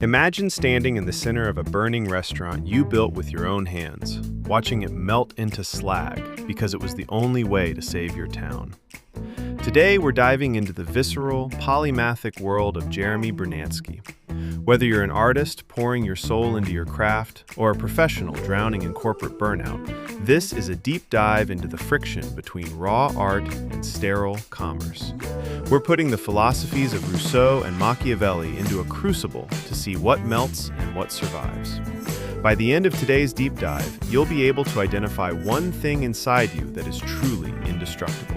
Imagine standing in the center of a burning restaurant you built with your own hands, watching it melt into slag because it was the only way to save your town. Today, we're diving into the visceral, polymathic world of Jeremy Brunansky. Whether you're an artist pouring your soul into your craft or a professional drowning in corporate burnout, this is a deep dive into the friction between raw art and sterile commerce. We're putting the philosophies of Rousseau and Machiavelli into a crucible to see what melts and what survives. By the end of today's deep dive, you'll be able to identify one thing inside you that is truly indestructible.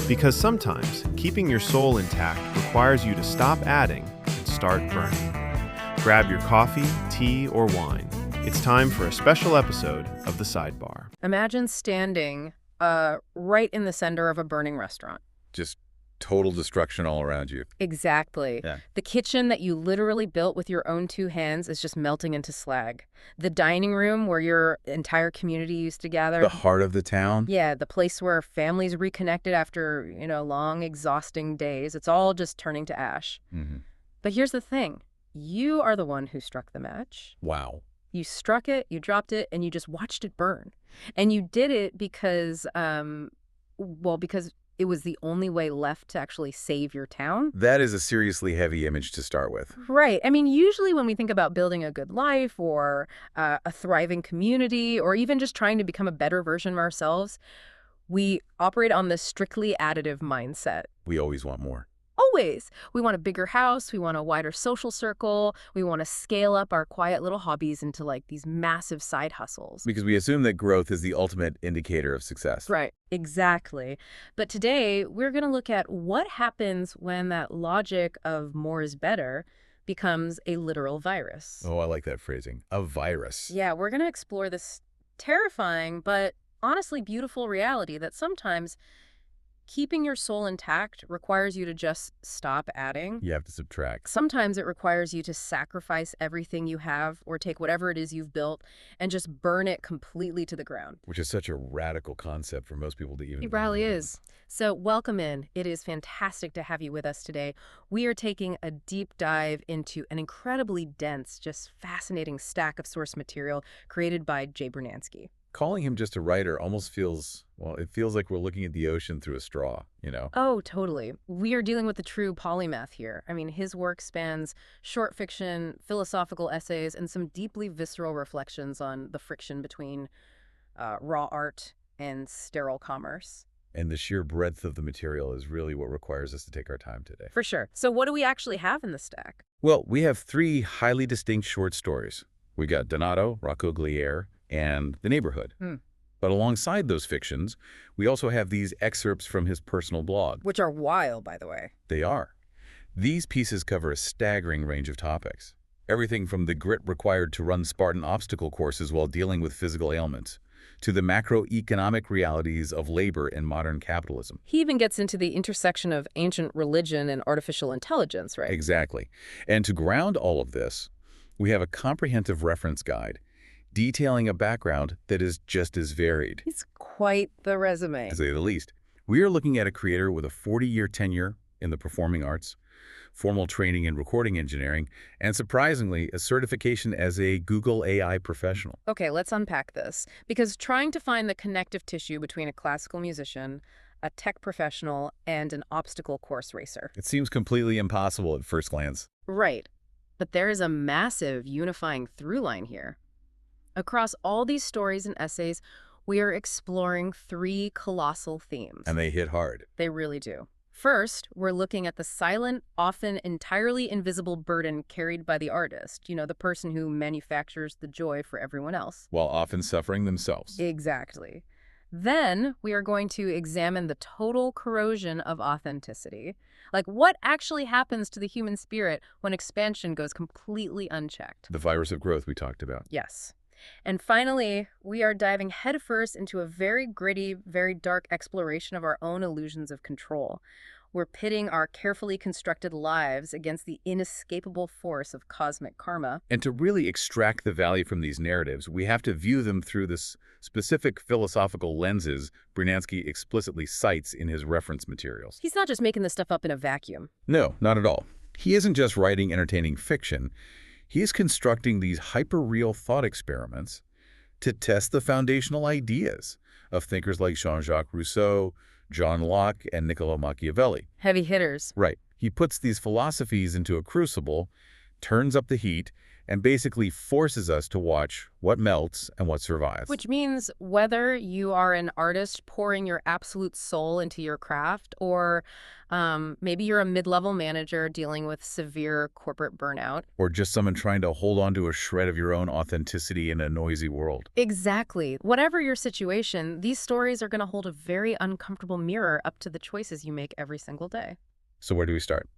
Because sometimes, keeping your soul intact requires you to stop adding and start burning. Grab your coffee, tea, or wine. It's time for a special episode of The Sidebar. Imagine standing right in the center of a burning restaurant. Just total destruction all around you. Exactly. Yeah. The kitchen that you literally built with your own two hands is just melting into slag. The dining room where your entire community used to gather. The heart of the town. Yeah, the place where families reconnected after, long, exhausting days. It's all just turning to ash. Mm-hmm. But here's the thing. You are the one who struck the match. Wow. You struck it, you dropped it, and you just watched it burn. And you did it because, because it was the only way left to actually save your town. That is a seriously heavy image to start with. Right. I mean, usually when we think about building a good life or a thriving community or even just trying to become a better version of ourselves, we operate on this strictly additive mindset. We always want more. Always. We want a bigger house. We want a wider social circle. We want to scale up our quiet little hobbies into these massive side hustles. Because we assume that growth is the ultimate indicator of success. Right. Exactly. But today we're going to look at what happens when that logic of more is better becomes a literal virus. Oh, I like that phrasing. A virus. Yeah, we're going to explore this terrifying but honestly beautiful reality that sometimes keeping your soul intact requires you to just stop adding. You have to subtract. Sometimes it requires you to sacrifice everything you have or take whatever it is you've built and just burn it completely to the ground. Which is such a radical concept for most people to even... It really is. So welcome in. It is fantastic to have you with us today. We are taking a deep dive into an incredibly dense, just fascinating stack of source material created by Jay Brunansky. Calling him just a writer almost feels, it feels like we're looking at the ocean through a straw, Oh, totally. We are dealing with the true polymath here. I mean, his work spans short fiction, philosophical essays, and some deeply visceral reflections on the friction between raw art and sterile commerce. And the sheer breadth of the material is really what requires us to take our time today. For sure. So what do we actually have in the stack? Well, we have 3 highly distinct short stories. We got Donado, Roccogliere, and The Neighborhood. But alongside those fictions, we also have these excerpts from his personal blog. Which are wild, by the way. They are. These pieces cover a staggering range of topics. Everything from the grit required to run Spartan obstacle courses while dealing with physical ailments, to the macroeconomic realities of labor in modern capitalism. He even gets into the intersection of ancient religion and artificial intelligence, right? Exactly. And to ground all of this, we have a comprehensive reference guide detailing a background that is just as varied. It's quite the resume. To say the least. We are looking at a creator with a 40-year tenure in the performing arts, formal training in recording engineering, and surprisingly, a certification as a Google AI professional. Okay, let's unpack this. Because trying to find the connective tissue between a classical musician, a tech professional, and an obstacle course racer. It seems completely impossible at first glance. Right. But there is a massive unifying through line here. Across all these stories and essays, we are exploring 3 colossal themes. And they hit hard. They really do. First, we're looking at the silent, often entirely invisible burden carried by the artist, the person who manufactures the joy for everyone else. While often suffering themselves. Exactly. Then we are going to examine the total corrosion of authenticity. Like what actually happens to the human spirit when expansion goes completely unchecked. The virus of growth we talked about. Yes. And finally, we are diving headfirst into a very gritty, very dark exploration of our own illusions of control. We're pitting our carefully constructed lives against the inescapable force of cosmic karma. And to really extract the value from these narratives, we have to view them through the specific philosophical lenses Brunansky explicitly cites in his reference materials. He's not just making this stuff up in a vacuum. No, not at all. He isn't just writing entertaining fiction. He's constructing these hyper-real thought experiments to test the foundational ideas of thinkers like Jean-Jacques Rousseau, John Locke, and Niccolo Machiavelli. Heavy hitters. Right. He puts these philosophies into a crucible, turns up the heat, and basically forces us to watch what melts and what survives. Which means whether you are an artist pouring your absolute soul into your craft, or maybe you're a mid-level manager dealing with severe corporate burnout. Or just someone trying to hold on to a shred of your own authenticity in a noisy world. Exactly. Whatever your situation, these stories are going to hold a very uncomfortable mirror up to the choices you make every single day. So where do we start?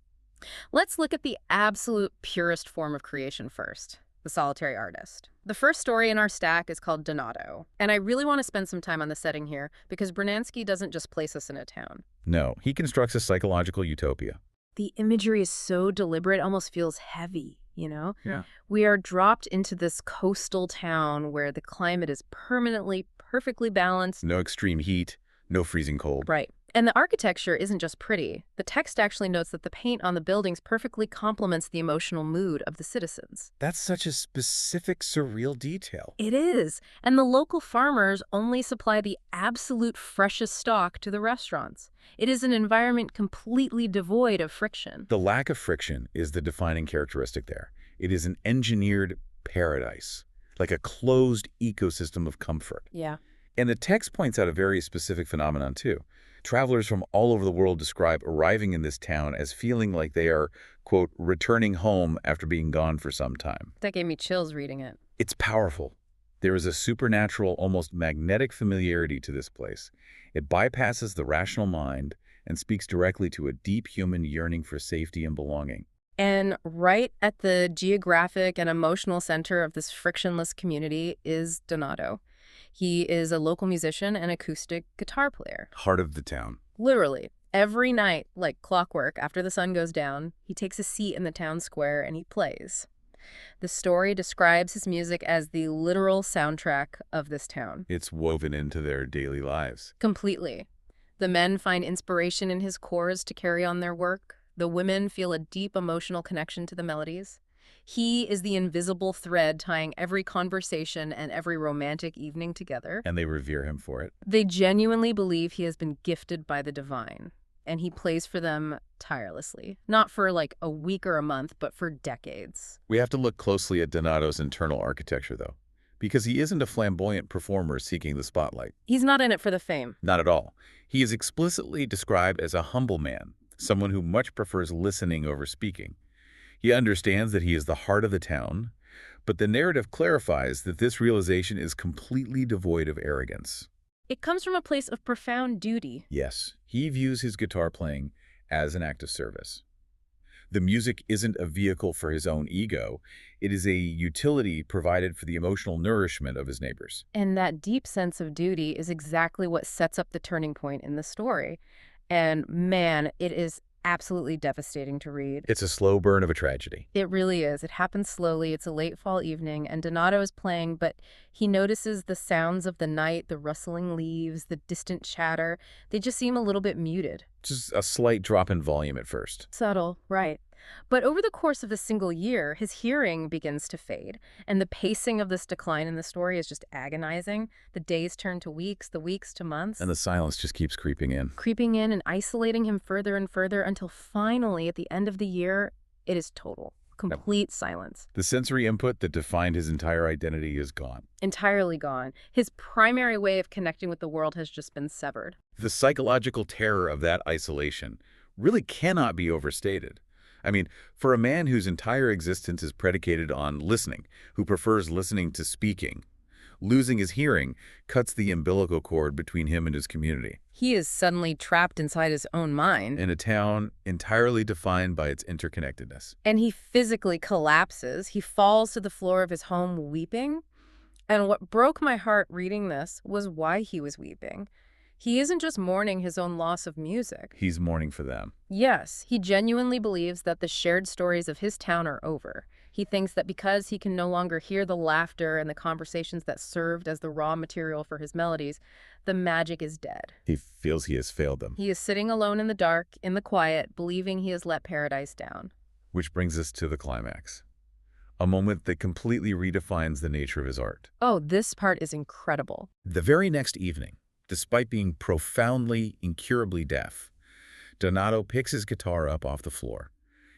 Let's look at the absolute purest form of creation first, the solitary artist. The first story in our stack is called Donado, and I really want to spend some time on the setting here because Brunansky doesn't just place us in a town. No, he constructs a psychological utopia. The imagery is so deliberate, it almost feels heavy, you know? Yeah. We are dropped into this coastal town where the climate is permanently, perfectly balanced. No extreme heat, no freezing cold. Right. And the architecture isn't just pretty. The text actually notes that the paint on the buildings perfectly complements the emotional mood of the citizens. That's such a specific, surreal detail. It is. And the local farmers only supply the absolute freshest stock to the restaurants. It is an environment completely devoid of friction. The lack of friction is the defining characteristic there. It is an engineered paradise, like a closed ecosystem of comfort. Yeah. And the text points out a very specific phenomenon, too. Travelers from all over the world describe arriving in this town as feeling like they are, quote, returning home after being gone for some time. That gave me chills reading it. It's powerful. There is a supernatural, almost magnetic familiarity to this place. It bypasses the rational mind and speaks directly to a deep human yearning for safety and belonging. And right at the geographic and emotional center of this frictionless community is Donado. He is a local musician and acoustic guitar player. Heart of the town. Literally, every night, like clockwork, after the sun goes down, he takes a seat in the town square and he plays. The story describes his music as the literal soundtrack of this town. It's woven into their daily lives. Completely. The men find inspiration in his chords to carry on their work. The women feel a deep emotional connection to the melodies. He is the invisible thread tying every conversation and every romantic evening together. And they revere him for it. They genuinely believe he has been gifted by the divine, and he plays for them tirelessly. Not for like a week or a month, but for decades. We have to look closely at Donado's internal architecture, though, because he isn't a flamboyant performer seeking the spotlight. He's not in it for the fame. Not at all. He is explicitly described as a humble man, someone who much prefers listening over speaking. He understands that he is the heart of the town, but the narrative clarifies that this realization is completely devoid of arrogance. It comes from a place of profound duty. Yes, he views his guitar playing as an act of service. The music isn't a vehicle for his own ego. It is a utility provided for the emotional nourishment of his neighbors. And that deep sense of duty is exactly what sets up the turning point in the story. And man, it is absolutely devastating to read. It's a slow burn of a tragedy. It really is. It happens slowly. It's a late fall evening, and Donado is playing, but he notices the sounds of the night, the rustling leaves, the distant chatter. They just seem a little bit muted. Just a slight drop in volume at first. Subtle, right. But over the course of a single year, his hearing begins to fade, and the pacing of this decline in the story is just agonizing. The days turn to weeks, the weeks to months. And the silence just keeps creeping in. Creeping in and isolating him further and further until finally, at the end of the year, it is total, complete silence. The sensory input that defined his entire identity is gone. Entirely gone. His primary way of connecting with the world has just been severed. The psychological terror of that isolation really cannot be overstated. I mean, for a man whose entire existence is predicated on listening, who prefers listening to speaking, losing his hearing cuts the umbilical cord between him and his community. He is suddenly trapped inside his own mind. In a town entirely defined by its interconnectedness. And he physically collapses. He falls to the floor of his home weeping. And what broke my heart reading this was why he was weeping. He isn't just mourning his own loss of music. He's mourning for them. Yes, he genuinely believes that the shared stories of his town are over. He thinks that because he can no longer hear the laughter and the conversations that served as the raw material for his melodies, the magic is dead. He feels he has failed them. He is sitting alone in the dark, in the quiet, believing he has let paradise down. Which brings us to the climax. a moment that completely redefines the nature of his art. Oh, this part is incredible. The very next evening, despite being profoundly, incurably deaf, Donato picks his guitar up off the floor.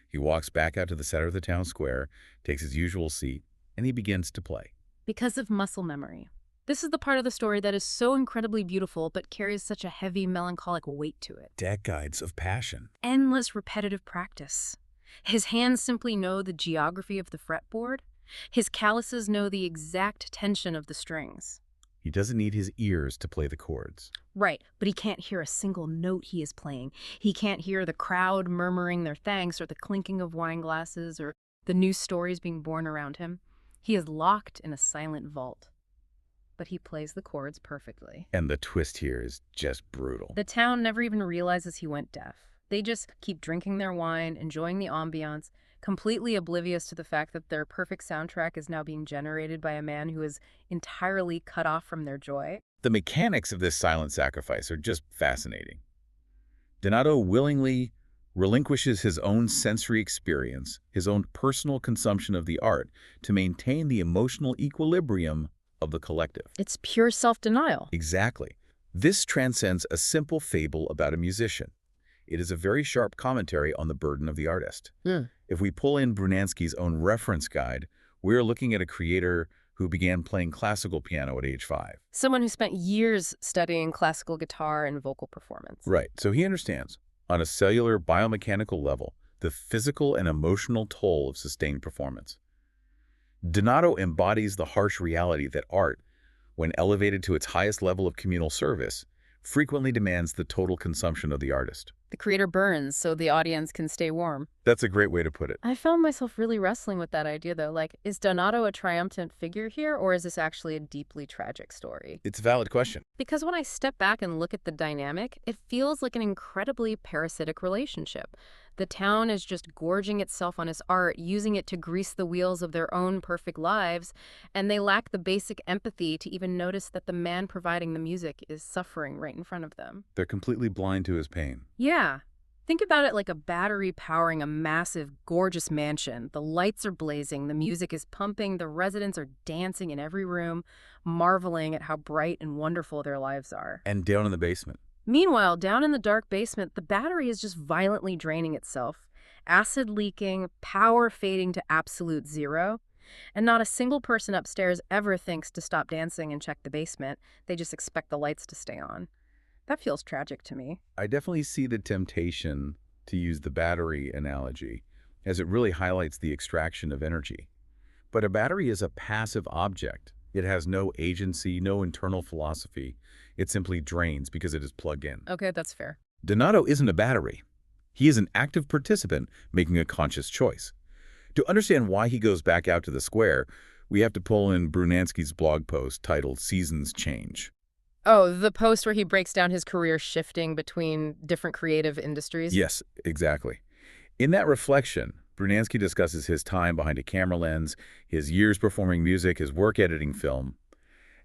He walks back out to the center of the town square, takes his usual seat, and he begins to play. Because of muscle memory. This is the part of the story that is so incredibly beautiful but carries such a heavy, melancholic weight to it. Decades of passion. Endless repetitive practice. His hands simply know the geography of the fretboard. His calluses know the exact tension of the strings. He doesn't need his ears to play the chords. Right, but he can't hear a single note he is playing. He can't hear the crowd murmuring their thanks or the clinking of wine glasses or the new stories being born around him. He is locked in a silent vault. But he plays the chords perfectly. And the twist here is just brutal. The town never even realizes he went deaf. They just keep drinking their wine, enjoying the ambiance, completely oblivious to the fact that their perfect soundtrack is now being generated by a man who is entirely cut off from their joy. The mechanics of this silent sacrifice are just fascinating. Donato willingly relinquishes his own sensory experience, his own personal consumption of the art, to maintain the emotional equilibrium of the collective. It's pure self-denial. Exactly. This transcends a simple fable about a musician. It is a very sharp commentary on the burden of the artist. If we pull in Brunansky's own reference guide, we're looking at a creator who began playing classical piano at age 5. Someone who spent years studying classical guitar and vocal performance. Right, so he understands, on a cellular biomechanical level, the physical and emotional toll of sustained performance. Donato embodies the harsh reality that art, when elevated to its highest level of communal service, frequently demands the total consumption of the artist. The creator burns so the audience can stay warm. That's a great way to put it. I found myself really wrestling with that idea, though. Like, is Donato a triumphant figure here, or is this actually a deeply tragic story? It's a valid question. Because when I step back and look at the dynamic, it feels like an incredibly parasitic relationship. The town is just gorging itself on his art, using it to grease the wheels of their own perfect lives, and they lack the basic empathy to even notice that the man providing the music is suffering right in front of them. They're completely blind to his pain. Yeah. Think about it like a battery powering a massive, gorgeous mansion. The lights are blazing, the music is pumping, the residents are dancing in every room, marveling at how bright and wonderful their lives are. And down in the basement. Meanwhile, down in the dark basement, the battery is just violently draining itself, acid leaking, power fading to absolute zero. And not a single person upstairs ever thinks to stop dancing and check the basement. They just expect the lights to stay on. That feels tragic to me. I definitely see the temptation to use the battery analogy, as it really highlights the extraction of energy. But a battery is a passive object. It has no agency, no internal philosophy. It simply drains because it is plugged in. Okay, that's fair. Donato isn't a battery. He is an active participant making a conscious choice. To understand why he goes back out to the square, we have to pull in Brunansky's blog post titled Seasons Change. Oh, the post where he breaks down his career shifting between different creative industries? Yes, exactly. In that reflection, Brunansky discusses his time behind a camera lens, his years performing music, his work editing film.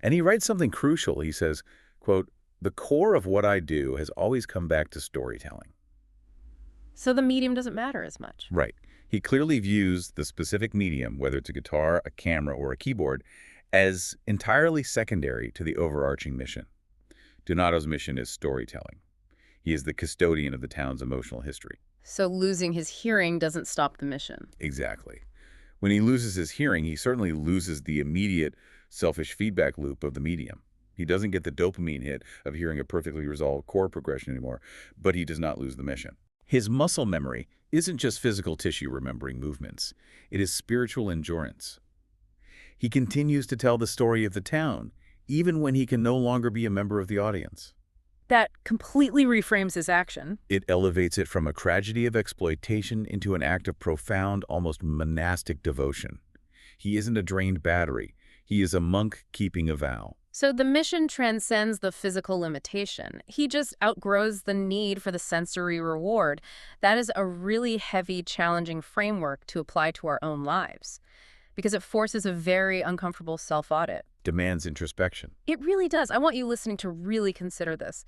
And he writes something crucial. He says, quote, "The core of what I do has always come back to storytelling." So the medium doesn't matter as much. Right. He clearly views the specific medium, whether it's a guitar, a camera, or a keyboard, as entirely secondary to the overarching mission. Donato's mission is storytelling. He is the custodian of the town's emotional history. So losing his hearing doesn't stop the mission. Exactly. When he loses his hearing, he certainly loses the immediate selfish feedback loop of the medium. He doesn't get the dopamine hit of hearing a perfectly resolved chord progression anymore, but he does not lose the mission. His muscle memory isn't just physical tissue remembering movements. It is spiritual endurance. He continues to tell the story of the town, even when he can no longer be a member of the audience. That completely reframes his action. It elevates it from a tragedy of exploitation into an act of profound, almost monastic devotion. He isn't a drained battery. He is a monk keeping a vow. So the mission transcends the physical limitation. He just outgrows the need for the sensory reward. That is a really heavy, challenging framework to apply to our own lives, because it forces a very uncomfortable self-audit. Demands introspection. It really does. I want you listening to really consider this.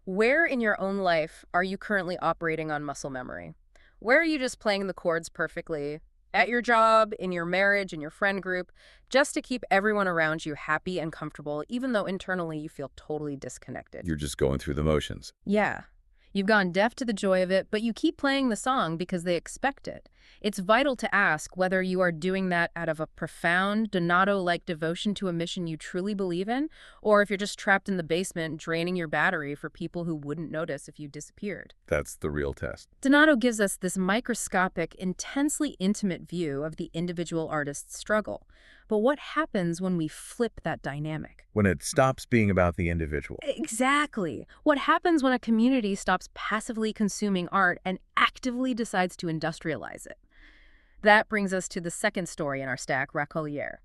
Where in your own life are you currently operating on muscle memory? Where are you just playing the chords perfectly, At your job, in your marriage, in your friend group, just to keep everyone around you happy and comfortable, even though internally you feel totally disconnected. You're just going through the motions. Yeah. You've gone deaf to the joy of it, but you keep playing the song because they expect it. It's vital to ask whether you are doing that out of a profound, Donato-like devotion to a mission you truly believe in, or if you're just trapped in the basement draining your battery for people who wouldn't notice if you disappeared. That's the real test. Donato gives us this microscopic, intensely intimate view of the individual artist's struggle. But what happens when we flip that dynamic? When it stops being about the individual. Exactly. What happens when a community stops passively consuming art and actively decides to industrialize it? That brings us to the second story in our stack, Racolière.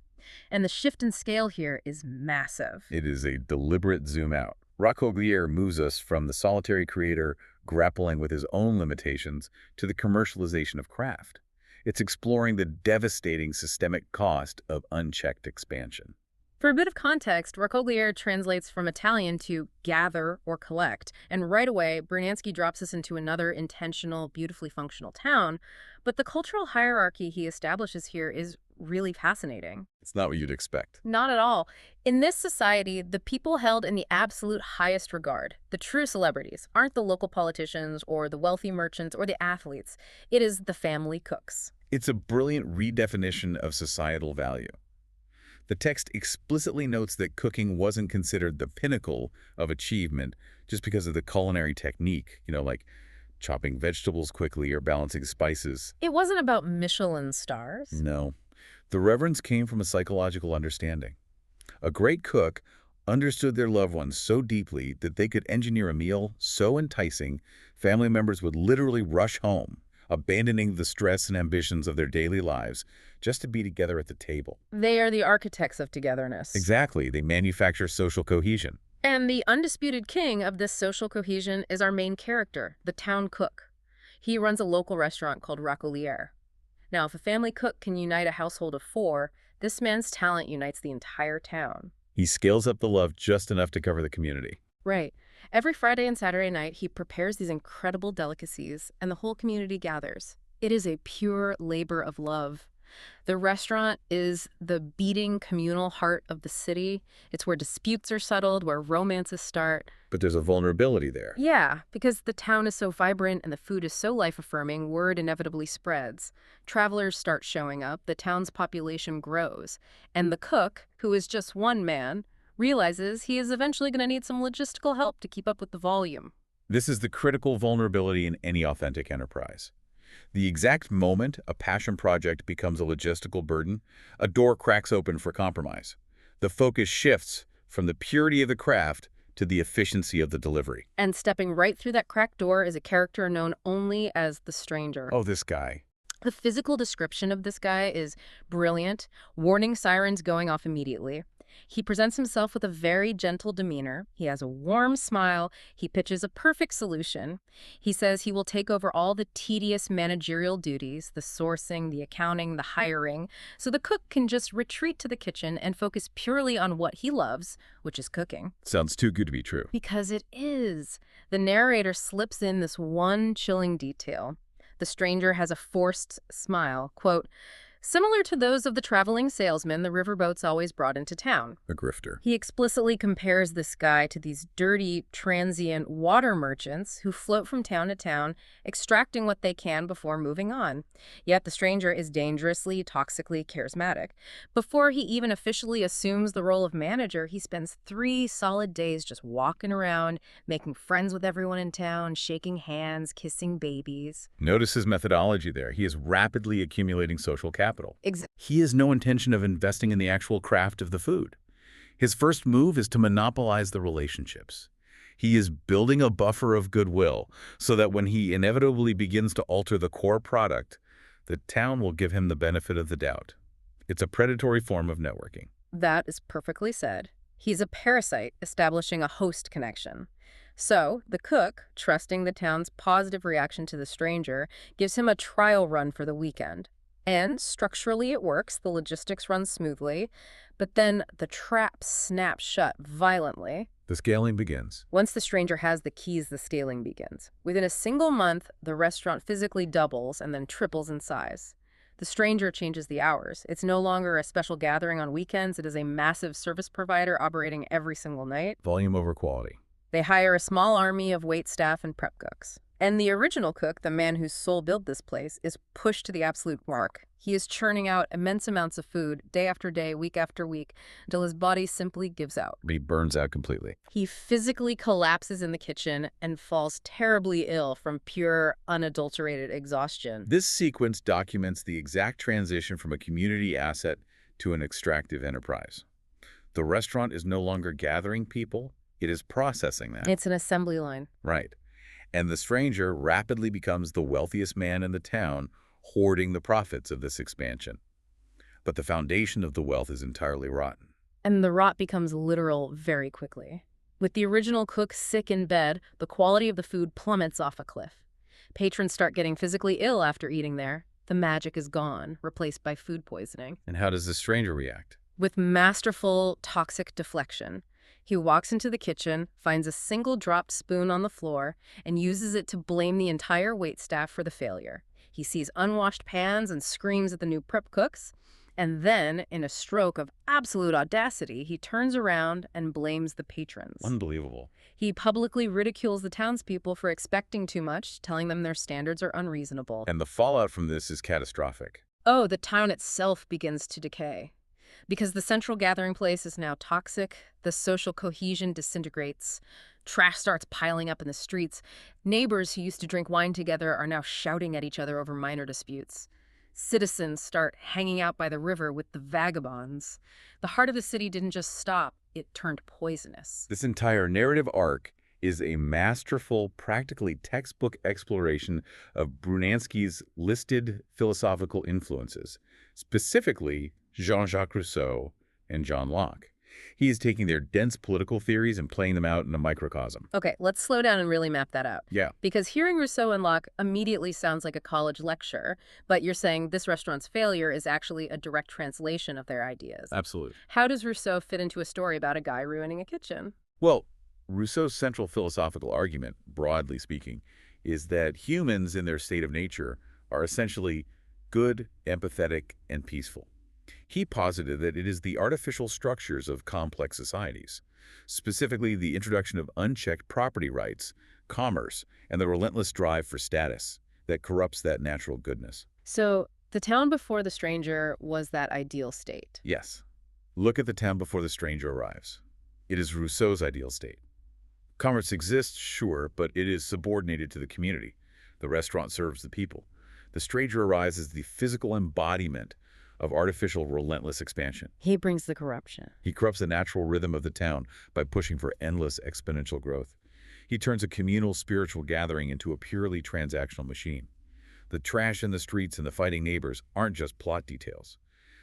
And the shift in scale here is massive. It is a deliberate zoom out. Racolière moves us from the solitary creator grappling with his own limitations to the commercialization of craft. It's exploring the devastating systemic cost of unchecked expansion. For a bit of context, Racolière translates from Italian to gather or collect, and right away, Brunansky drops us into another intentional, beautifully functional town, but the cultural hierarchy he establishes here is really fascinating. It's not what you'd expect. Not at all. In this society, the people held in the absolute highest regard, the true celebrities, aren't the local politicians or the wealthy merchants or the athletes. It is the family cooks. It's a brilliant redefinition of societal value. The text explicitly notes that cooking wasn't considered the pinnacle of achievement just because of the culinary technique, like chopping vegetables quickly or balancing spices. It wasn't about Michelin stars. No. The reverence came from a psychological understanding. A great cook understood their loved ones so deeply that they could engineer a meal so enticing, family members would literally rush home, abandoning the stress and ambitions of their daily lives just to be together at the table. They are the architects of togetherness. Exactly. They manufacture social cohesion. And the undisputed king of this social cohesion is our main character, the town cook. He runs a local restaurant called Racolière. Now, if a family cook can unite a household of 4, this man's talent unites the entire town. He scales up the love just enough to cover the community. Right. Every Friday and Saturday night, he prepares these incredible delicacies, and the whole community gathers. It is a pure labor of love. The restaurant is the beating communal heart of the city. It's where disputes are settled, where romances start. But there's a vulnerability there. Yeah, because the town is so vibrant and the food is so life-affirming, word inevitably spreads. Travelers start showing up, the town's population grows, and the cook, who is just one man, realizes he is eventually going to need some logistical help to keep up with the volume. This is the critical vulnerability in any authentic enterprise. The exact moment a passion project becomes a logistical burden, a door cracks open for compromise. The focus shifts from the purity of the craft to the efficiency of the delivery. And stepping right through that cracked door is a character known only as the Stranger. Oh, this guy. The physical description of this guy is brilliant, warning sirens going off immediately. He presents himself with a very gentle demeanor. He has a warm smile. He pitches a perfect solution. He says he will take over all the tedious managerial duties, the sourcing, the accounting, the hiring, so the cook can just retreat to the kitchen and focus purely on what he loves, which is cooking. Sounds too good to be true. Because it is. The narrator slips in this one chilling detail. The Stranger has a forced smile, quote, similar to those of the traveling salesman the riverboats always brought into town. A grifter. He explicitly compares this guy to these dirty, transient water merchants who float from town to town, extracting what they can before moving on. Yet the Stranger is dangerously, toxically charismatic. Before he even officially assumes the role of manager, he spends 3 solid days just walking around, making friends with everyone in town, shaking hands, kissing babies. Notice his methodology there. He is rapidly accumulating social capital. Exactly. He has no intention of investing in the actual craft of the food. His first move is to monopolize the relationships. He is building a buffer of goodwill so that when he inevitably begins to alter the core product, the town will give him the benefit of the doubt. It's a predatory form of networking. That is perfectly said. He's a parasite establishing a host connection. So, the cook, trusting the town's positive reaction to the Stranger, gives him a trial run for the weekend. And structurally it works, the logistics run smoothly, but then the trap snaps shut violently. The scaling begins. Once the Stranger has the keys, the scaling begins. Within a single month, the restaurant physically doubles and then triples in size. The stranger changes the hours. It's no longer a special gathering on weekends. It is a massive service provider operating every single night. Volume over quality. They hire a small army of wait staff and prep cooks. And the original cook, the man whose soul built this place, is pushed to the absolute mark. He is churning out immense amounts of food, day after day, week after week, until his body simply gives out. He burns out completely. He physically collapses in the kitchen and falls terribly ill from pure, unadulterated exhaustion. This sequence documents the exact transition from a community asset to an extractive enterprise. The restaurant is no longer gathering people, it is processing them. It's an assembly line. Right. And the stranger rapidly becomes the wealthiest man in the town, hoarding the profits of this expansion. But the foundation of the wealth is entirely rotten. And the rot becomes literal very quickly. With the original cook sick in bed, the quality of the food plummets off a cliff. Patrons start getting physically ill after eating there. The magic is gone, replaced by food poisoning. And how does the stranger react? With masterful toxic deflection. He walks into the kitchen, finds a single dropped spoon on the floor, and uses it to blame the entire waitstaff for the failure. He sees unwashed pans and screams at the new prep cooks. And then, in a stroke of absolute audacity, he turns around and blames the patrons. Unbelievable. He publicly ridicules the townspeople for expecting too much, telling them their standards are unreasonable. And the fallout from this is catastrophic. Oh, the town itself begins to decay. Because the central gathering place is now toxic, the social cohesion disintegrates, trash starts piling up in the streets, neighbors who used to drink wine together are now shouting at each other over minor disputes. Citizens start hanging out by the river with the vagabonds. The heart of the city didn't just stop, it turned poisonous. This entire narrative arc is a masterful, practically textbook exploration of Brunansky's listed philosophical influences, specifically Jean-Jacques Rousseau and John Locke. He is taking their dense political theories and playing them out in a microcosm. Okay, let's slow down and really map that out. Yeah. Because hearing Rousseau and Locke immediately sounds like a college lecture, but you're saying this restaurant's failure is actually a direct translation of their ideas. Absolutely. How does Rousseau fit into a story about a guy ruining a kitchen? Well, Rousseau's central philosophical argument, broadly speaking, is that humans in their state of nature are essentially good, empathetic, and peaceful. He posited that it is the artificial structures of complex societies, specifically the introduction of unchecked property rights, commerce, and the relentless drive for status, that corrupts that natural goodness. So, the town before the stranger was that ideal state. Yes. Look at the town before the stranger arrives. It is Rousseau's ideal state. Commerce exists, sure, but it is subordinated to the community. The restaurant serves the people. The stranger arrives as the physical embodiment of artificial, relentless expansion. He brings the corruption. He corrupts the natural rhythm of the town by pushing for endless exponential growth. He turns a communal spiritual gathering into a purely transactional machine. The trash in the streets and the fighting neighbors aren't just plot details.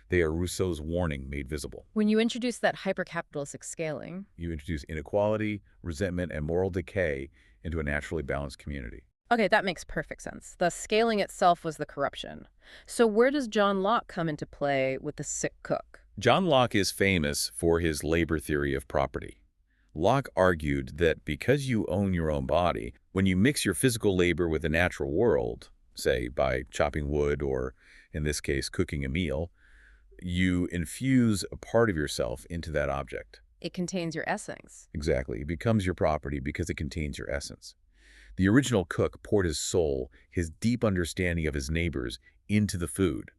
They are Rousseau's warning made visible. When you introduce that hyper-capitalistic scaling, You introduce inequality, resentment, and moral decay into a naturally balanced community. okay, that makes perfect sense. The scaling itself was the corruption. So where does John Locke come into play with the sick cook? John Locke is famous for his labor theory of property. Locke argued that because you own your own body, when you mix your physical labor with the natural world, say by chopping wood or, in this case, cooking a meal, you infuse a part of yourself into that object. It contains your essence. Exactly. It becomes your property because it contains your essence. The original cook poured his soul, his deep understanding of his neighbors, into the food.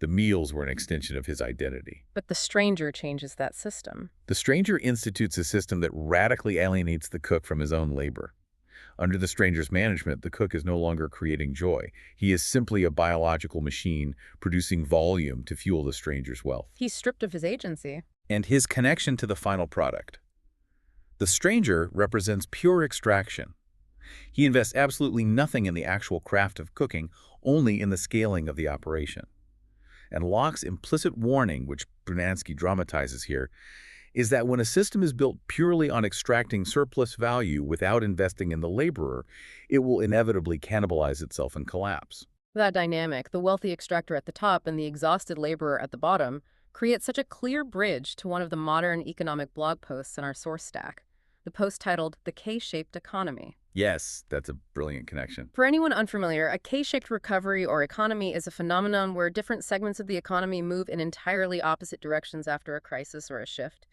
The meals were an extension of his identity. But the stranger changes that system. The stranger institutes a system that radically alienates the cook from his own labor. Under the stranger's management, the cook is no longer creating joy. He is simply a biological machine producing volume to fuel the stranger's wealth. He's stripped of his agency. And his connection to the final product. The stranger represents pure extraction. He invests absolutely nothing in the actual craft of cooking, only in the scaling of the operation. And Locke's implicit warning, which Brunansky dramatizes here, is that when a system is built purely on extracting surplus value without investing in the laborer, it will inevitably cannibalize itself and collapse. That dynamic, the wealthy extractor at the top and the exhausted laborer at the bottom, creates such a clear bridge to one of the modern economic blog posts in our source stack. The post titled The K-Shaped Economy. Yes, that's a brilliant connection. For anyone unfamiliar, a K-shaped recovery or economy is a phenomenon where different segments of the economy move in entirely opposite directions after a crisis or a shift.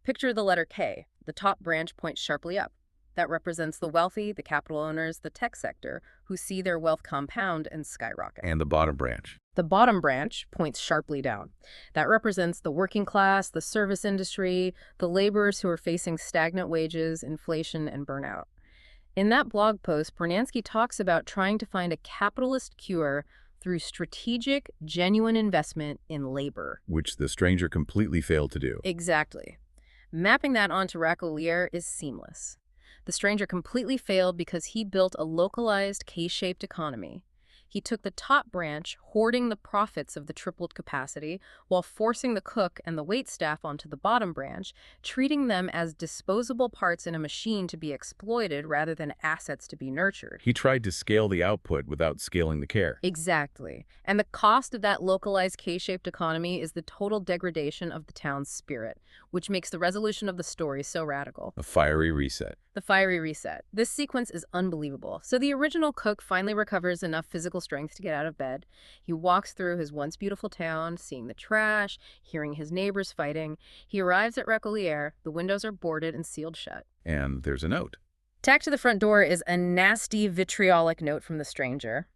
Picture the letter K. The top branch points sharply up. That represents the wealthy, the capital owners, the tech sector, who see their wealth compound and skyrocket. And the bottom branch. The bottom branch points sharply down. That represents the working class, the service industry, the laborers who are facing stagnant wages, inflation, and burnout. In that blog post, Brunansky talks about trying to find a capitalist cure through strategic, genuine investment in labor. Which the stranger completely failed to do. Exactly. Mapping that onto Racolier is seamless. The stranger completely failed because he built a localized K-shaped economy. He took the top branch, hoarding the profits of the tripled capacity, while forcing the cook and the waitstaff onto the bottom branch, treating them as disposable parts in a machine to be exploited rather than assets to be nurtured. He tried to scale the output without scaling the care. Exactly. And the cost of that localized K-shaped economy is the total degradation of the town's spirit, which makes the resolution of the story so radical. A fiery reset. The fiery reset. This sequence is unbelievable. So the original cook finally recovers enough physical strength to get out of bed. He walks through his once beautiful town, seeing the trash, hearing his neighbors fighting. He arrives at Racolier. The windows are boarded and sealed shut. And there's a note. Tacked to the front door is a nasty, vitriolic note from the stranger.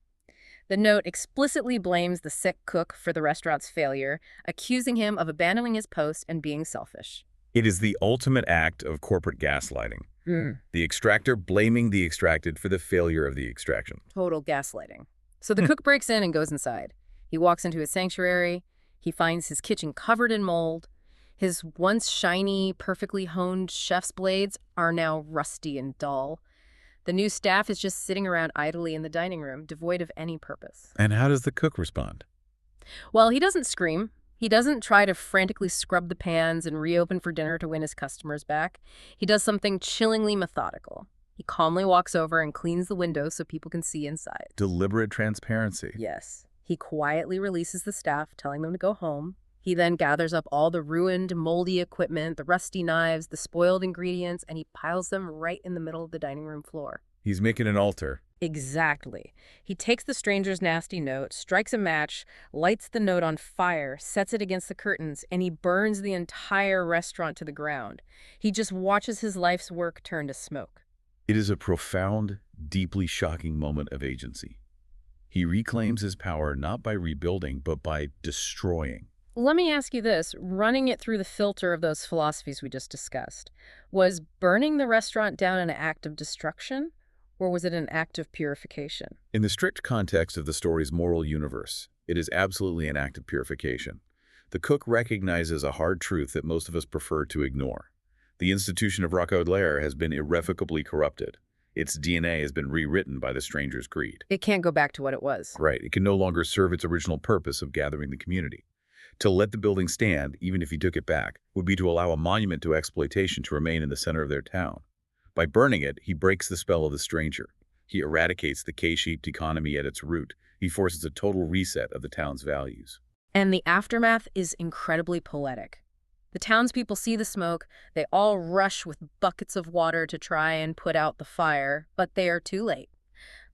The note explicitly blames the sick cook for the restaurant's failure, accusing him of abandoning his post and being selfish. It is the ultimate act of corporate gaslighting. The extractor blaming the extracted for the failure of the extraction. Total gaslighting. So the cook breaks in and goes inside. He walks into his sanctuary. He finds his kitchen covered in mold. His once shiny, perfectly honed chef's blades are now rusty and dull. The new staff is just sitting around idly in the dining room, devoid of any purpose. And how does the cook respond? Well, he doesn't scream. He doesn't try to frantically scrub the pans and reopen for dinner to win his customers back. He does something chillingly methodical. He calmly walks over and cleans the windows so people can see inside. Deliberate transparency. Yes. He quietly releases the staff, telling them to go home. He then gathers up all the ruined, moldy equipment, the rusty knives, the spoiled ingredients, and he piles them right in the middle of the dining room floor. He's making an altar. Exactly. He takes the stranger's nasty note, strikes a match, lights the note on fire, sets it against the curtains, and he burns the entire restaurant to the ground. He just watches his life's work turn to smoke. It is a profound, deeply shocking moment of agency. He reclaims his power not by rebuilding, but by destroying. Let me ask you this, running it through the filter of those philosophies we just discussed, was burning the restaurant down an act of destruction, or was it an act of purification? In the strict context of the story's moral universe, it is absolutely an act of purification. The cook recognizes a hard truth that most of us prefer to ignore. The institution of Racolier has been irrevocably corrupted. Its DNA has been rewritten by the stranger's greed. It can't go back to what it was. Right. It can no longer serve its original purpose of gathering the community. To let the building stand, even if he took it back, would be to allow a monument to exploitation to remain in the center of their town. By burning it, he breaks the spell of the stranger. He eradicates the K-shaped economy at its root. He forces a total reset of the town's values. And the aftermath is incredibly poetic. The townspeople see the smoke. They all rush with buckets of water to try and put out the fire, but they are too late.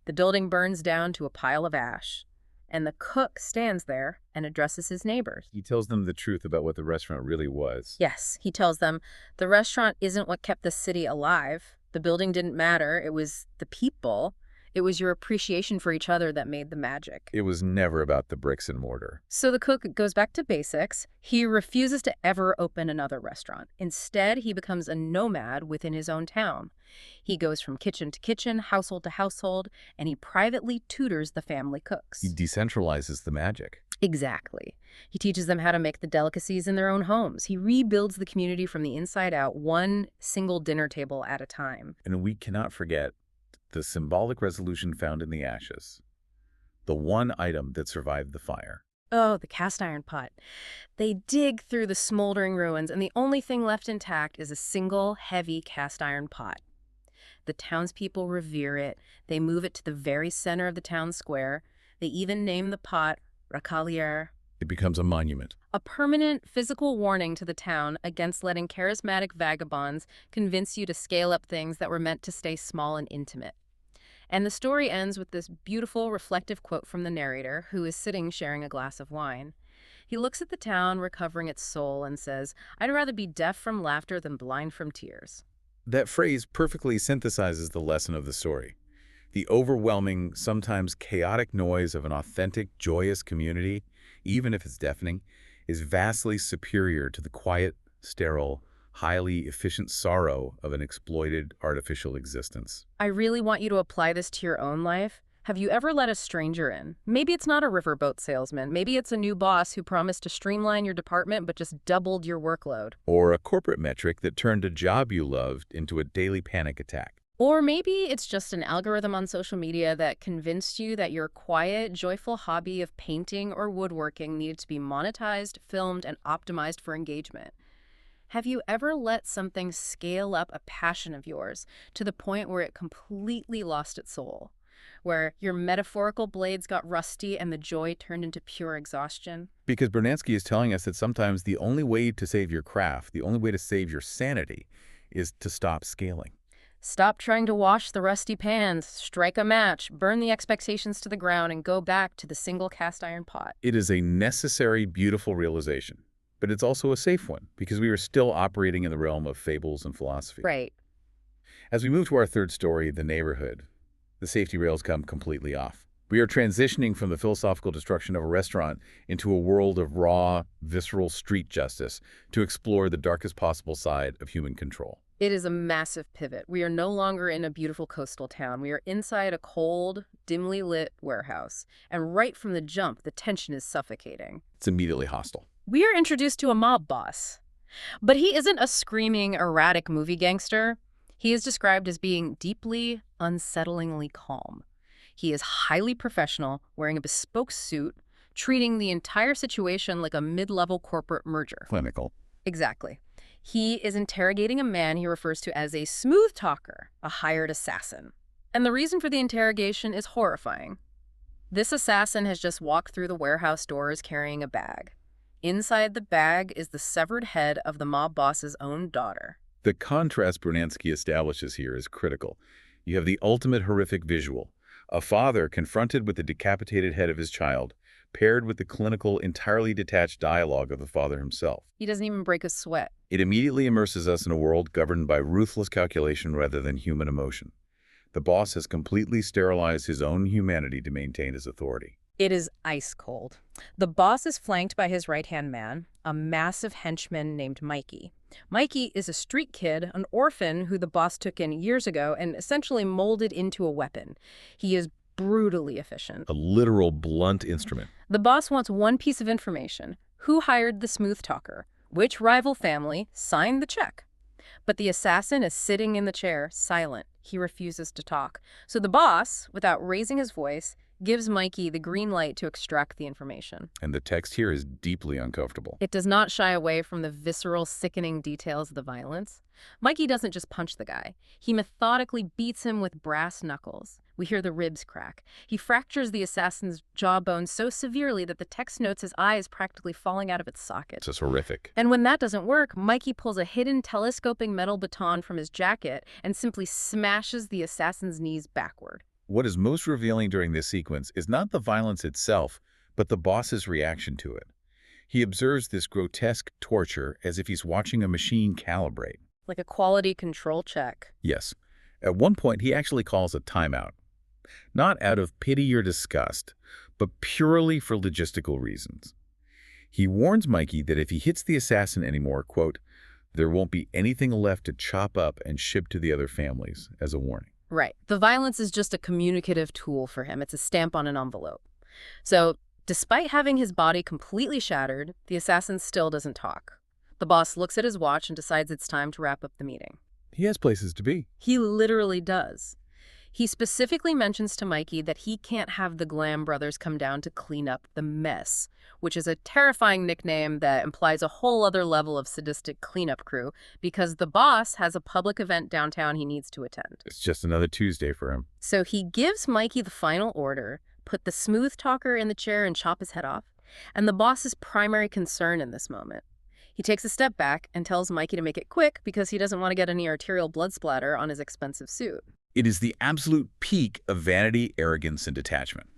The building burns down to a pile of ash, and the cook stands there and addresses his neighbors. He tells them the truth about what the restaurant really was. Yes, he tells them, the restaurant isn't what kept the city alive. The building didn't matter. It was the people. It was your appreciation for each other that made the magic. It was never about the bricks and mortar. So the cook goes back to basics. He refuses to ever open another restaurant. Instead, he becomes a nomad within his own town. He goes from kitchen to kitchen, household to household, and he privately tutors the family cooks. He decentralizes the magic. Exactly. He teaches them how to make the delicacies in their own homes. He rebuilds the community from the inside out, one single dinner table at a time. And we cannot forget the symbolic resolution found in the ashes. The one item that survived the fire. Oh, the cast iron pot. They dig through the smoldering ruins, and the only thing left intact is a single, heavy cast iron pot. The townspeople revere it. They move it to the very center of the town square. They even name the pot Racolier, It becomes a monument. A permanent physical warning to the town against letting charismatic vagabonds convince you to scale up things that were meant to stay small and intimate. And the story ends with this beautiful, reflective quote from the narrator, who is sitting sharing a glass of wine. He looks at the town recovering its soul and says, "I'd rather be deaf from laughter than blind from tears." That phrase perfectly synthesizes the lesson of the story. The overwhelming, sometimes chaotic noise of an authentic, joyous community, even if it's deafening, is vastly superior to the quiet, sterile, highly efficient sorrow of an exploited artificial existence. I really want you to apply this to your own life. Have you ever let a stranger in? Maybe it's not a riverboat salesman. Maybe it's a new boss who promised to streamline your department but just doubled your workload. Or a corporate metric that turned a job you loved into a daily panic attack. Or maybe it's just an algorithm on social media that convinced you that your quiet, joyful hobby of painting or woodworking needed to be monetized, filmed, and optimized for engagement. Have you ever let something scale up a passion of yours to the point where it completely lost its soul? Where your metaphorical blades got rusty and the joy turned into pure exhaustion? Because Brunansky is telling us that sometimes the only way to save your craft, the only way to save your sanity, is to stop scaling. Stop trying to wash the rusty pans, strike a match, burn the expectations to the ground, and go back to the single cast iron pot. It is a necessary, beautiful realization, but it's also a safe one because we are still operating in the realm of fables and philosophy. Right. As we move to our third story, the neighborhood, the safety rails come completely off. We are transitioning from the philosophical destruction of a restaurant into a world of raw, visceral street justice to explore the darkest possible side of human control. It is a massive pivot. We are no longer in a beautiful coastal town. We are inside a cold, dimly lit warehouse. And right from the jump, the tension is suffocating. It's immediately hostile. We are introduced to a mob boss. But he isn't a screaming, erratic movie gangster. He is described as being deeply, unsettlingly calm. He is highly professional, wearing a bespoke suit, treating the entire situation like a mid-level corporate merger. Clinical. Exactly. He is interrogating a man he refers to as a smooth talker, a hired assassin. And the reason for the interrogation is horrifying. This assassin has just walked through the warehouse doors carrying a bag. Inside the bag is the severed head of the mob boss's own daughter. The contrast Brunansky establishes here is critical. You have the ultimate horrific visual. A father confronted with the decapitated head of his child, paired with the clinical, entirely detached dialogue of the father himself. He doesn't even break a sweat. It immediately immerses us in a world governed by ruthless calculation rather than human emotion. The boss has completely sterilized his own humanity to maintain his authority. It is ice cold. The boss is flanked by his right-hand man, a massive henchman named Mikey. Mikey is a street kid, an orphan who the boss took in years ago and essentially molded into a weapon. He is brutally efficient. A literal blunt instrument. The boss wants one piece of information. Who hired the smooth talker? Which rival family signed the check? But the assassin is sitting in the chair, silent. He refuses to talk. So the boss, without raising his voice, gives Mikey the green light to extract the information. And the text here is deeply uncomfortable. It does not shy away from the visceral, sickening details of the violence. Mikey doesn't just punch the guy. He methodically beats him with brass knuckles. We hear the ribs crack. He fractures the assassin's jawbone so severely that the text notes his eye is practically falling out of its socket. It's just horrific. And when that doesn't work, Mikey pulls a hidden telescoping metal baton from his jacket and simply smashes the assassin's knees backward. What is most revealing during this sequence is not the violence itself, but the boss's reaction to it. He observes this grotesque torture as if he's watching a machine calibrate. Like a quality control check. Yes. At one point, he actually calls a timeout. Not out of pity or disgust, but purely for logistical reasons. He warns Mikey that if he hits the assassin anymore, quote, there won't be anything left to chop up and ship to the other families, as a warning. Right. The violence is just a communicative tool for him. It's a stamp on an envelope. So, despite having his body completely shattered, the assassin still doesn't talk. The boss looks at his watch and decides it's time to wrap up the meeting. He has places to be. He literally does. He specifically mentions to Mikey that he can't have the Glam brothers come down to clean up the mess, which is a terrifying nickname that implies a whole other level of sadistic cleanup crew, because the boss has a public event downtown he needs to attend. It's just another Tuesday for him. So he gives Mikey the final order, put the smooth talker in the chair and chop his head off. and the boss's primary concern in this moment. He takes a step back and tells Mikey to make it quick because he doesn't want to get any arterial blood splatter on his expensive suit. It is the absolute peak of vanity, arrogance, and detachment.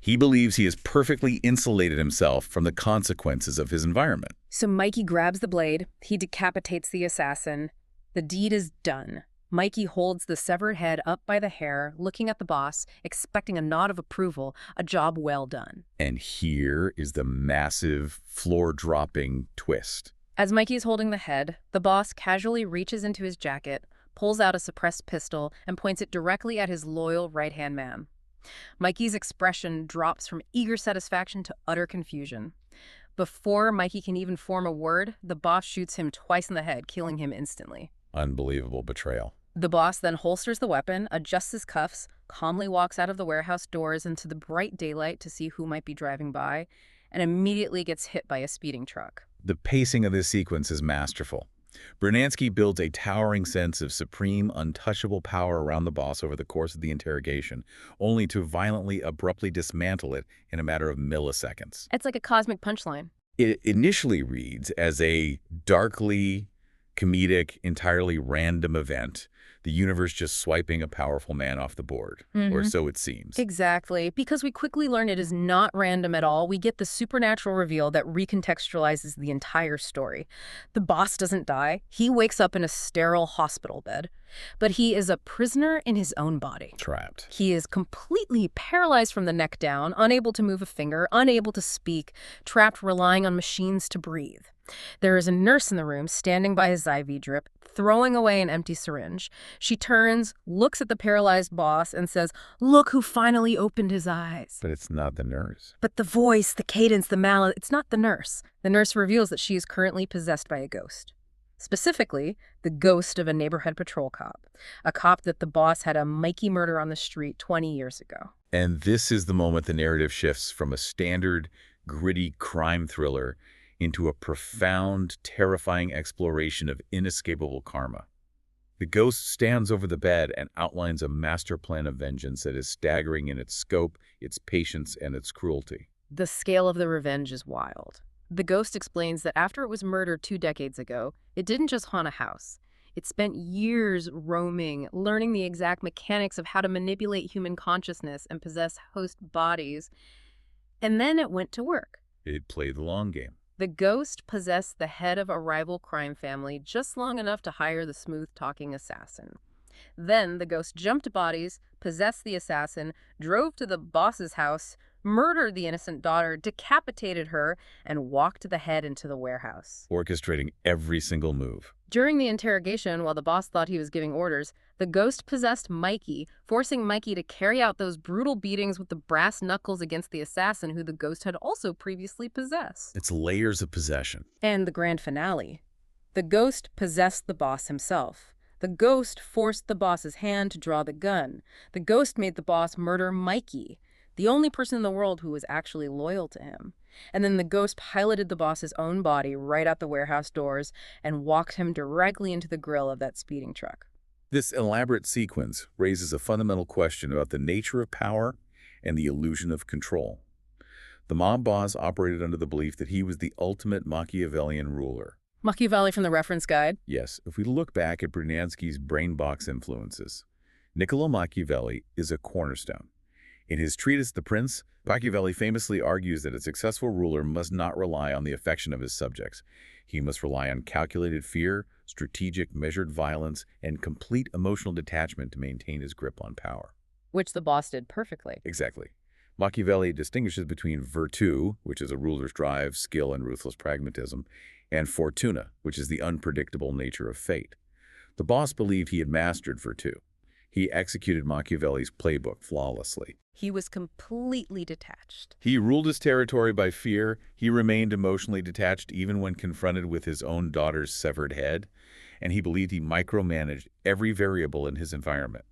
He believes he has perfectly insulated himself from the consequences of his environment. So Mikey grabs the blade, he decapitates the assassin. The deed is done. Mikey holds the severed head up by the hair, looking at the boss, expecting a nod of approval, a job well done. And here is the massive, floor-dropping twist. As Mikey is holding the head, the boss casually reaches into his jacket, pulls out a suppressed pistol, and points it directly at his loyal right-hand man. Mikey's expression drops from eager satisfaction to utter confusion. Before Mikey can even form a word, the boss shoots him twice in the head, killing him instantly. Unbelievable betrayal. The boss then holsters the weapon, adjusts his cuffs, calmly walks out of the warehouse doors into the bright daylight to see who might be driving by, and immediately gets hit by a speeding truck. The pacing of this sequence is masterful. Brunansky builds a towering sense of supreme, untouchable power around the boss over the course of the interrogation, only to violently, abruptly dismantle it in a matter of milliseconds. It's like a cosmic punchline. It initially reads as a darkly comedic, entirely random event, the universe just swiping a powerful man off the board, or so it seems. Exactly. Because we quickly learn it is not random at all, we get the supernatural reveal that recontextualizes the entire story. The boss doesn't die. He wakes up in a sterile hospital bed, but he is a prisoner in his own body. Trapped. He is completely paralyzed from the neck down, unable to move a finger, unable to speak, trapped relying on machines to breathe. There is a nurse in the room standing by his IV drip, throwing away an empty syringe. She turns, looks at the paralyzed boss, and says, "Look who finally opened his eyes." But it's not the nurse. But the voice, the cadence, the malice, it's not the nurse. The nurse reveals that she is currently possessed by a ghost. Specifically, the ghost of a neighborhood patrol cop. A cop that the boss had a Mikey murder on the street 20 years ago. And this is the moment the narrative shifts from a standard, gritty crime thriller into a profound, terrifying exploration of inescapable karma. The ghost stands over the bed and outlines a master plan of vengeance that is staggering in its scope, its patience, and its cruelty. The scale of the revenge is wild. The ghost explains that after it was murdered 2 decades ago, it didn't just haunt a house. It spent years roaming, learning the exact mechanics of how to manipulate human consciousness and possess host bodies. And then it went to work. It played the long game. The ghost possessed the head of a rival crime family just long enough to hire the smooth-talking assassin. Then the ghost jumped bodies, possessed the assassin, drove to the boss's house, murdered the innocent daughter, decapitated her, and walked the head into the warehouse. Orchestrating every single move. During the interrogation, while the boss thought he was giving orders, the ghost possessed Mikey, forcing Mikey to carry out those brutal beatings with the brass knuckles against the assassin who the ghost had also previously possessed. It's layers of possession. And the grand finale. The ghost possessed the boss himself. The ghost forced the boss's hand to draw the gun. The ghost made the boss murder Mikey, the only person in the world who was actually loyal to him. And then the ghost piloted the boss's own body right out the warehouse doors and walked him directly into the grill of that speeding truck. This elaborate sequence raises a fundamental question about the nature of power and the illusion of control. The mob boss operated under the belief that he was the ultimate Machiavellian ruler. Machiavelli from the reference guide. Yes, if we look back at Brunansky's brain box influences, Niccolo Machiavelli is a cornerstone. In his treatise, The Prince, Machiavelli famously argues that a successful ruler must not rely on the affection of his subjects. He must rely on calculated fear, strategic, measured violence, and complete emotional detachment to maintain his grip on power. Which the boss did perfectly. Exactly. Machiavelli distinguishes between virtù, which is a ruler's drive, skill, and ruthless pragmatism, and fortuna, which is the unpredictable nature of fate. The boss believed he had mastered virtù. He executed Machiavelli's playbook flawlessly. He was completely detached. He ruled his territory by fear. He remained emotionally detached even when confronted with his own daughter's severed head, and he believed he micromanaged every variable in his environment.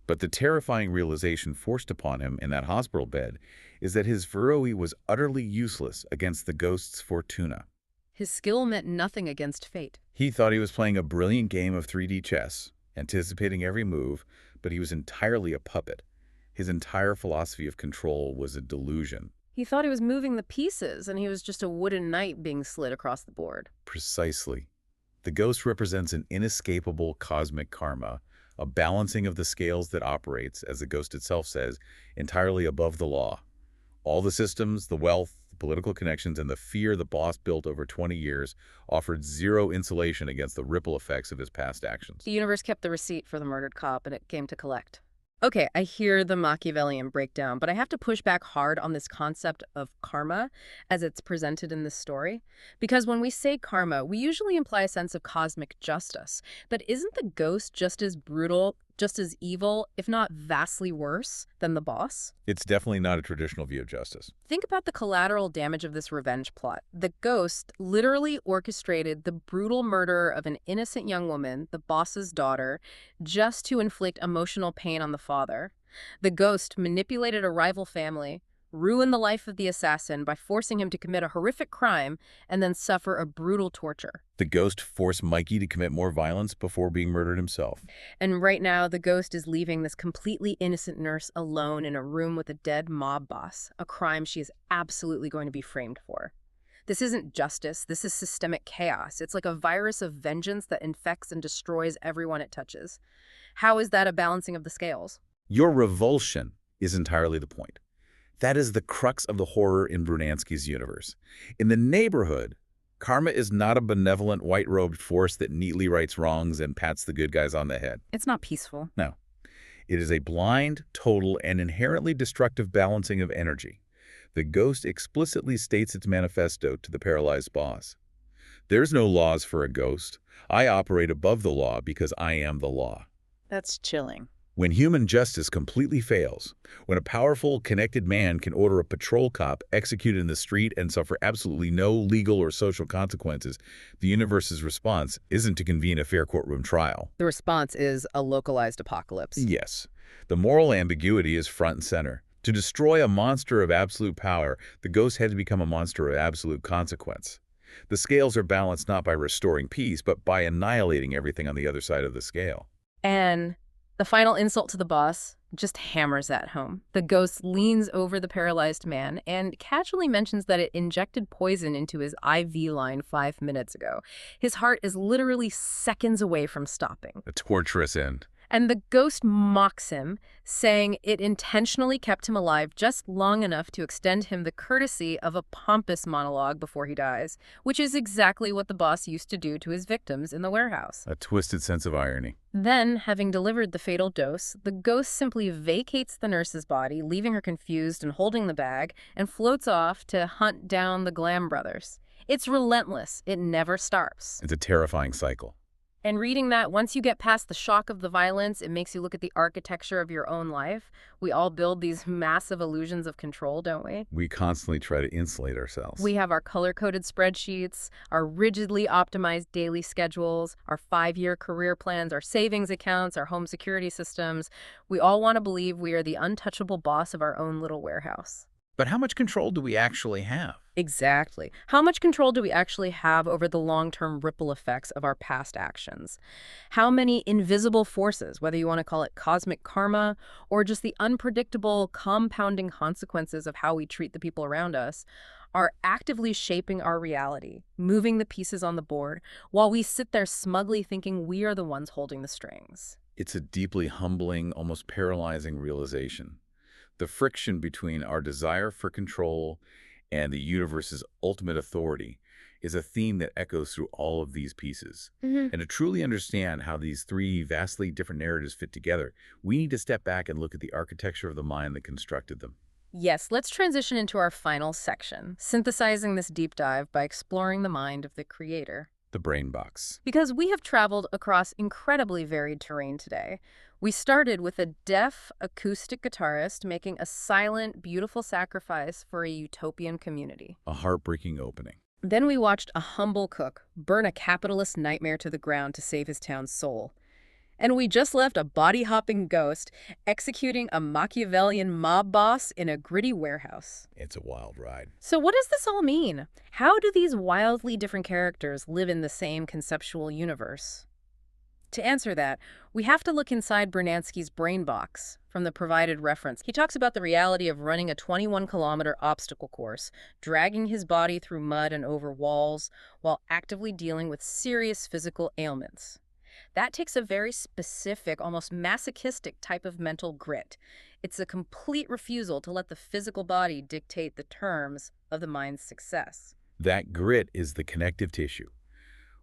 But the terrifying realization forced upon him in that hospital bed is that his Veroi was utterly useless against the ghost's fortuna. His skill meant nothing against fate. He thought he was playing a brilliant game of 3D chess, anticipating every move, but he was entirely a puppet. His entire philosophy of control was a delusion. He thought he was moving the pieces, and he was just a wooden knight being slid across the board. Precisely. The ghost represents an inescapable cosmic karma, a balancing of the scales that operates, as the ghost itself says, entirely above the law. All the systems, the wealth, the political connections, and the fear the boss built over 20 years offered zero insulation against the ripple effects of his past actions. The universe kept the receipt for the murdered cop, and it came to collect. Okay, I hear the Machiavellian breakdown, but I have to push back hard on this concept of karma as it's presented in this story. Because when we say karma, we usually imply a sense of cosmic justice. But isn't the ghost just as brutal, just as evil, if not vastly worse, than the boss? It's definitely not a traditional view of justice. Think about the collateral damage of this revenge plot. The ghost literally orchestrated the brutal murder of an innocent young woman, the boss's daughter, just to inflict emotional pain on the father. The ghost manipulated a rival family, ruined the life of the assassin by forcing him to commit a horrific crime, and then suffer a brutal torture. The ghost forced Mikey to commit more violence before being murdered himself. And right now, the ghost is leaving this completely innocent nurse alone in a room with a dead mob boss, a crime she is absolutely going to be framed for. This isn't justice, this is systemic chaos. It's like a virus of vengeance that infects and destroys everyone it touches. How is that a balancing of the scales? Your revulsion is entirely the point. That is the crux of the horror in Brunansky's universe. In The Neighborhood, karma is not a benevolent white-robed force that neatly rights wrongs and pats the good guys on the head. It's not peaceful. No. It is a blind, total, and inherently destructive balancing of energy. The ghost explicitly states its manifesto to the paralyzed boss. There's no laws for a ghost. I operate above the law because I am the law. That's chilling. When human justice completely fails, when a powerful, connected man can order a patrol cop executed in the street and suffer absolutely no legal or social consequences, the universe's response isn't to convene a fair courtroom trial. The response is a localized apocalypse. Yes. The moral ambiguity is front and center. To destroy a monster of absolute power, the ghost had to become a monster of absolute consequence. The scales are balanced not by restoring peace, but by annihilating everything on the other side of the scale. And the final insult to the boss just hammers that home. The ghost leans over the paralyzed man and casually mentions that it injected poison into his IV line 5 minutes ago. His heart is literally seconds away from stopping. A torturous end. And the ghost mocks him, saying it intentionally kept him alive just long enough to extend him the courtesy of a pompous monologue before he dies, which is exactly what the boss used to do to his victims in the warehouse. A twisted sense of irony. Then, having delivered the fatal dose, the ghost simply vacates the nurse's body, leaving her confused and holding the bag, and floats off to hunt down the Glam brothers. It's relentless. It never stops. It's a terrifying cycle. And reading that, once you get past the shock of the violence, it makes you look at the architecture of your own life. We all build these massive illusions of control, don't we? We constantly try to insulate ourselves. We have our color-coded spreadsheets, our rigidly optimized daily schedules, our 5-year career plans, our savings accounts, our home security systems. We all want to believe we are the untouchable boss of our own little warehouse. But how much control do we actually have? Exactly. How much control do we actually have over the long-term ripple effects of our past actions? How many invisible forces, whether you want to call it cosmic karma or just the unpredictable compounding consequences of how we treat the people around us, are actively shaping our reality, moving the pieces on the board, while we sit there smugly thinking we are the ones holding the strings? It's a deeply humbling, almost paralyzing realization. The friction between our desire for control and the universe's ultimate authority is a theme that echoes through all of these pieces. And to truly understand how these three vastly different narratives fit together, we need to step back and look at the architecture of the mind that constructed them. Yes, let's transition into our final section, synthesizing this deep dive by exploring the mind of the creator. The brain box. Because we have traveled across incredibly varied terrain today. We started with a deaf acoustic guitarist making a silent, beautiful sacrifice for a utopian community. A heartbreaking opening. Then we watched a humble cook burn a capitalist nightmare to the ground to save his town's soul. And we just left a body-hopping ghost executing a Machiavellian mob boss in a gritty warehouse. It's a wild ride. So what does this all mean? How do these wildly different characters live in the same conceptual universe? To answer that, we have to look inside Brunansky's brain box from the provided reference. He talks about the reality of running a 21-kilometer obstacle course, dragging his body through mud and over walls while actively dealing with serious physical ailments. That takes a very specific, almost masochistic type of mental grit. It's a complete refusal to let the physical body dictate the terms of the mind's success. That grit is the connective tissue.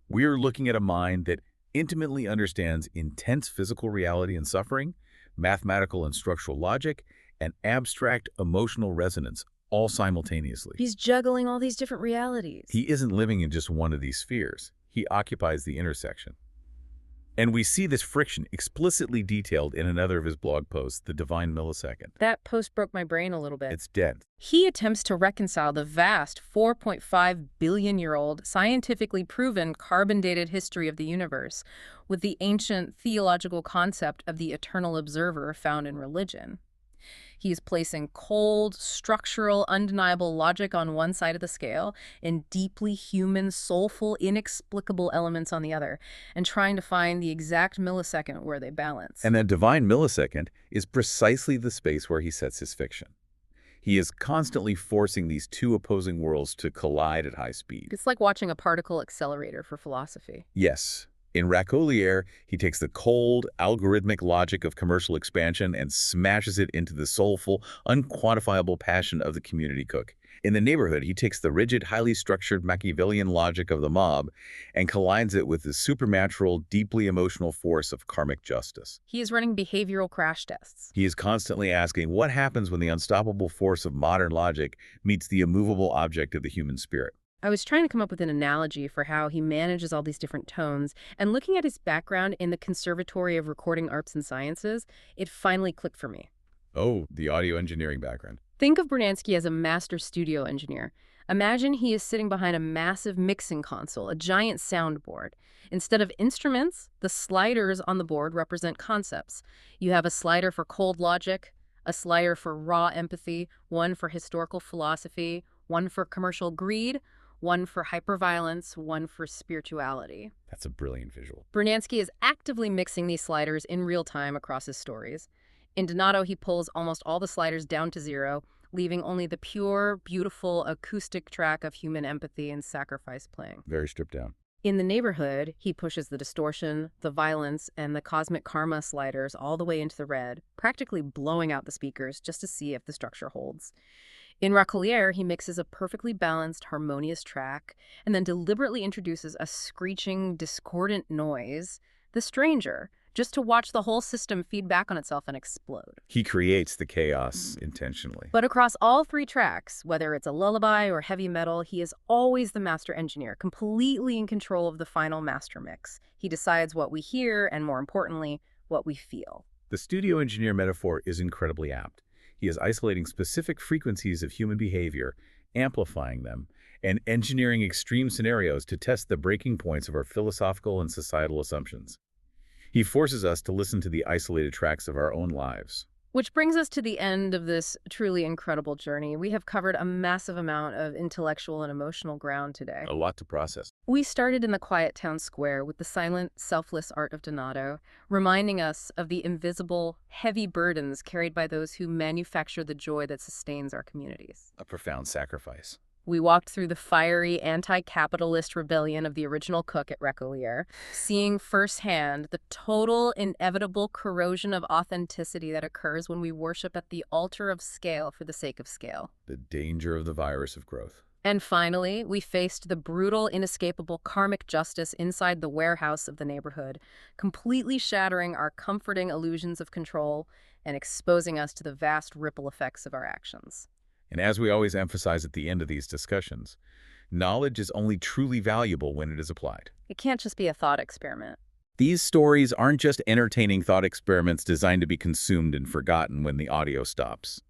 We're looking at a mind that intimately understands intense physical reality and suffering, mathematical and structural logic, and abstract emotional resonance, all simultaneously. He's juggling all these different realities. He isn't living in just one of these spheres. He occupies the intersection. And we see this friction explicitly detailed in another of his blog posts, The Divine Millisecond. That post broke my brain a little bit. It's dense. He attempts to reconcile the vast 4.5 billion-year-old, scientifically proven carbon-dated history of the universe with the ancient theological concept of the eternal observer found in religion. He's placing cold, structural, undeniable logic on one side of the scale and deeply human, soulful, inexplicable elements on the other, and trying to find the exact millisecond where they balance. And that divine millisecond is precisely the space where he sets his fiction. He is constantly forcing these two opposing worlds to collide at high speed. It's like watching a particle accelerator for philosophy. Yes. In Racolier, he takes the cold, algorithmic logic of commercial expansion and smashes it into the soulful, unquantifiable passion of the community cook. In The Neighborhood, he takes the rigid, highly structured Machiavellian logic of the mob and collides it with the supernatural, deeply emotional force of karmic justice. He is running behavioral crash tests. He is constantly asking what happens when the unstoppable force of modern logic meets the immovable object of the human spirit. I was trying to come up with an analogy for how he manages all these different tones, and looking at his background in the Conservatory of Recording Arts and Sciences, it finally clicked for me. Oh, the audio engineering background. Think of Brunansky as a master studio engineer. Imagine he is sitting behind a massive mixing console, a giant soundboard. Instead of instruments, the sliders on the board represent concepts. You have a slider for cold logic, a slider for raw empathy, one for historical philosophy, one for commercial greed, one for hyperviolence, one for spirituality. That's a brilliant visual. Brunansky is actively mixing these sliders in real time across his stories. In Donado, he pulls almost all the sliders down to zero, leaving only the pure, beautiful acoustic track of human empathy and sacrifice playing. Very stripped down. In The Neighborhood, he pushes the distortion, the violence, and the cosmic karma sliders all the way into the red, practically blowing out the speakers just to see if the structure holds. In Racolier, he mixes a perfectly balanced, harmonious track and then deliberately introduces a screeching, discordant noise, the stranger, just to watch the whole system feed back on itself and explode. He creates the chaos intentionally. But across all three tracks, whether it's a lullaby or heavy metal, he is always the master engineer, completely in control of the final master mix. He decides what we hear and, more importantly, what we feel. The studio engineer metaphor is incredibly apt. He is isolating specific frequencies of human behavior, amplifying them, and engineering extreme scenarios to test the breaking points of our philosophical and societal assumptions. He forces us to listen to the isolated tracks of our own lives. Which brings us to the end of this truly incredible journey. We have covered a massive amount of intellectual and emotional ground today. A lot to process. We started in the quiet town square with the silent, selfless art of Donado, reminding us of the invisible, heavy burdens carried by those who manufacture the joy that sustains our communities. A profound sacrifice. We walked through the fiery, anti-capitalist rebellion of the original cook at Racolier, seeing firsthand the total, inevitable corrosion of authenticity that occurs when we worship at the altar of scale for the sake of scale. The danger of the virus of growth. And finally, we faced the brutal, inescapable karmic justice inside the warehouse of the neighborhood, completely shattering our comforting illusions of control and exposing us to the vast ripple effects of our actions. And as we always emphasize at the end of these discussions, knowledge is only truly valuable when it is applied. It can't just be a thought experiment. These stories aren't just entertaining thought experiments designed to be consumed and forgotten when the audio stops.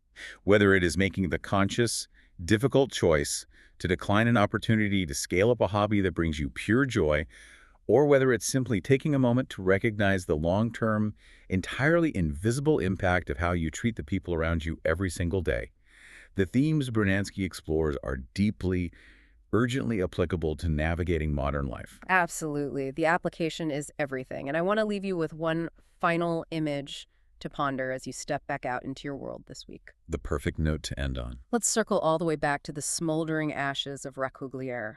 Whether it is making the conscious, difficult choice to decline an opportunity to scale up a hobby that brings you pure joy, or whether it's simply taking a moment to recognize the long-term, entirely invisible impact of how you treat the people around you every single day, the themes Brunansky explores are deeply, urgently applicable to navigating modern life. Absolutely. The application is everything. And I want to leave you with one final image to ponder as you step back out into your world this week. The perfect note to end on. Let's circle all the way back to the smoldering ashes of Racogliere.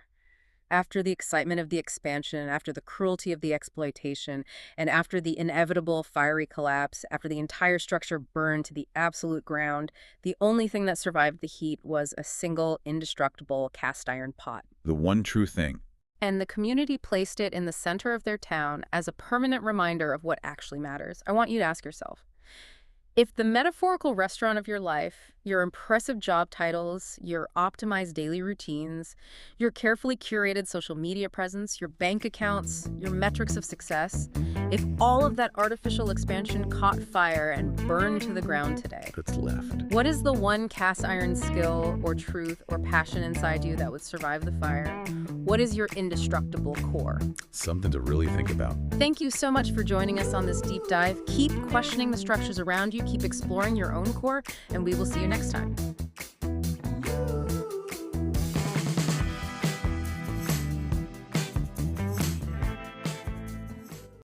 After the excitement of the expansion, after the cruelty of the exploitation, and after the inevitable fiery collapse, after the entire structure burned to the absolute ground, the only thing that survived the heat was a single, indestructible cast iron pot. The one true thing. And the community placed it in the center of their town as a permanent reminder of what actually matters. I want you to ask yourself, if the metaphorical restaurant of your life, your impressive job titles, your optimized daily routines, your carefully curated social media presence, your bank accounts, your metrics of success, if all of that artificial expansion caught fire and burned to the ground today, That's left. what is the one cast iron skill or truth or passion inside you that would survive the fire? What is your indestructible core? Something to really think about. Thank you so much for joining us on this deep dive. Keep questioning the structures around you, keep exploring your own core, and we will see you next time.